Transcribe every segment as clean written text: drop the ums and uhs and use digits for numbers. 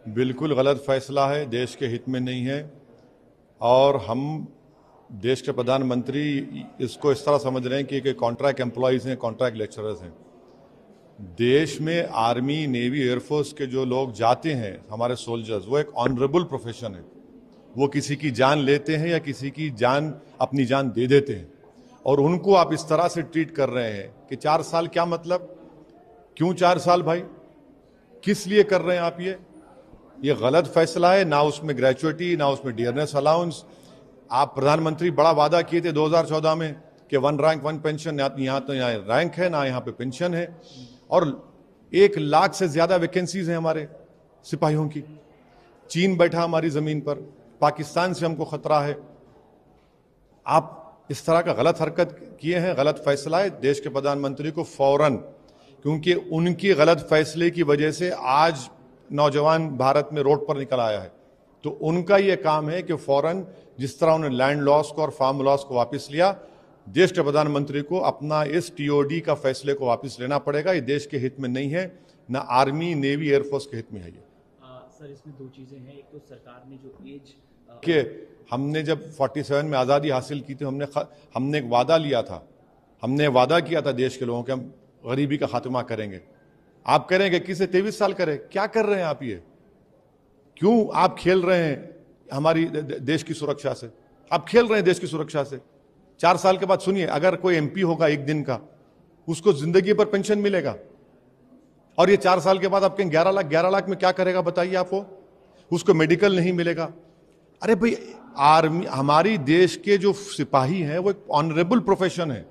बिल्कुल गलत फैसला है, देश के हित में नहीं है। और हम देश के प्रधानमंत्री इसको इस तरह समझ रहे हैं कि कॉन्ट्रैक्ट एम्प्लॉयज़ हैं, कॉन्ट्रैक्ट लेक्चरर्स हैं। देश में आर्मी, नेवी, एयरफोर्स के जो लोग जाते हैं, हमारे सोल्जर्स, वो एक ऑनरेबल प्रोफेशन है। वो किसी की जान लेते हैं या किसी की जान, अपनी जान दे देते हैं, और उनको आप इस तरह से ट्रीट कर रहे हैं कि 4 साल क्या मतलब? क्यों 4 साल भाई? किस लिए कर रहे हैं आप ये गलत फैसला है। ना उसमें ग्रेचुइटी, ना उसमें डियरनेस अलाउंस। आप प्रधानमंत्री बड़ा वादा किए थे 2014 में कि 1 रैंक 1 पेंशन, यहाँ तो यहाँ रैंक है ना यहाँ पे पेंशन है, और 1 लाख से ज्यादा वैकेंसीज हैं हमारे सिपाहियों की। चीन बैठा हमारी जमीन पर, पाकिस्तान से हमको खतरा है। आप इस तरह का गलत हरकत किए हैं, गलत फैसला है। देश के प्रधानमंत्री को फौरन, क्योंकि उनकी गलत फैसले की वजह से आज नौजवान भारत में रोड पर निकल आया है, तो उनका यह काम है कि फौरन, जिस तरह उन्होंने लैंड लॉस को और फार्म लॉस को वापस लिया, देश के प्रधानमंत्री को अपना इस टीओडी का फैसले को वापस लेना पड़ेगा। ये देश के हित में नहीं है, ना आर्मी, नेवी, एयरफोर्स के हित में है ये। सर, इसमें 2 चीजें हैं। एक तो सरकार ने जो एज कि हमने जब 47 में आज़ादी हासिल की थी, हमने एक वादा लिया था, हमने वादा किया था देश के लोगों के, हम गरीबी का खात्मा करेंगे। आप कह रहे हैं कि किसे 23 साल करे? क्या कर रहे हैं आप? ये क्यों आप खेल रहे हैं हमारी देश की सुरक्षा से? आप खेल रहे हैं देश की सुरक्षा से। 4 साल के बाद सुनिए, अगर कोई एमपी होगा 1 दिन का, उसको जिंदगी पर पेंशन मिलेगा, और ये 4 साल के बाद आपके 11 लाख में क्या करेगा बताइए आप? वो उसको मेडिकल नहीं मिलेगा। अरे भाई, आर्मी, हमारी देश के जो सिपाही हैं वो एक ऑनरेबल प्रोफेशन है,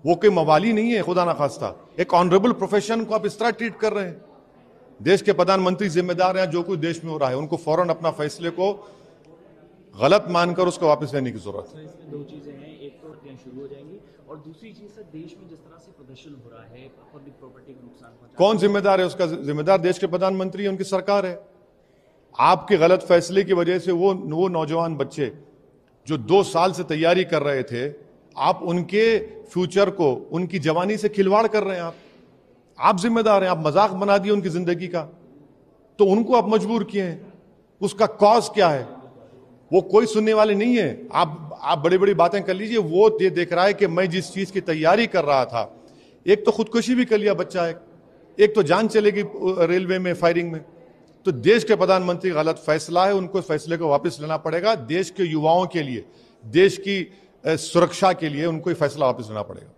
वो कोई मवाली नहीं है खुदा ना खास्ता। एक ऑनरेबल प्रोफेशन को आप इस तरह ट्रीट कर रहे हैं। देश के प्रधानमंत्री जिम्मेदार हैं, जो कुछ देश में हो रहा है उनको फौरन अपना फैसले को गलत मानकर उसको वापस लेने की जरूरत है। इसमें 2 चीजें हैं। एक तो हत्याएं शुरू हो जाएंगी, और दूसरी चीज सर, देश में जिस तरह से प्रदर्शन हो रहा है, पब्लिक प्रॉपर्टी को नुकसान पहुंचा, कौन जिम्मेदार है? उसका जिम्मेदार देश के प्रधानमंत्री, उनकी सरकार है। आपके गलत फैसले की वजह से वो नौजवान बच्चे जो 2 साल से तैयारी कर रहे थे, आप उनके फ्यूचर को, उनकी जवानी से खिलवाड़ कर रहे हैं। आप जिम्मेदार हैं। आप मजाक बना दिए उनकी जिंदगी का, तो उनको आप मजबूर किए हैं। उसका कॉज क्या है? वो कोई सुनने वाले नहीं है। आप बड़ी बड़ी बातें कर लीजिए, वो ये देख रहा है कि मैं जिस चीज की तैयारी कर रहा था, एक तो खुदकुशी भी कर लिया बच्चा, एक तो जान चलेगी रेलवे में फायरिंग में। तो देश के प्रधानमंत्री गलत फैसला है, उनको फैसले को वापस लेना पड़ेगा। देश के युवाओं के लिए, देश की सुरक्षा के लिए उनको ये फैसला वापस लेना पड़ेगा।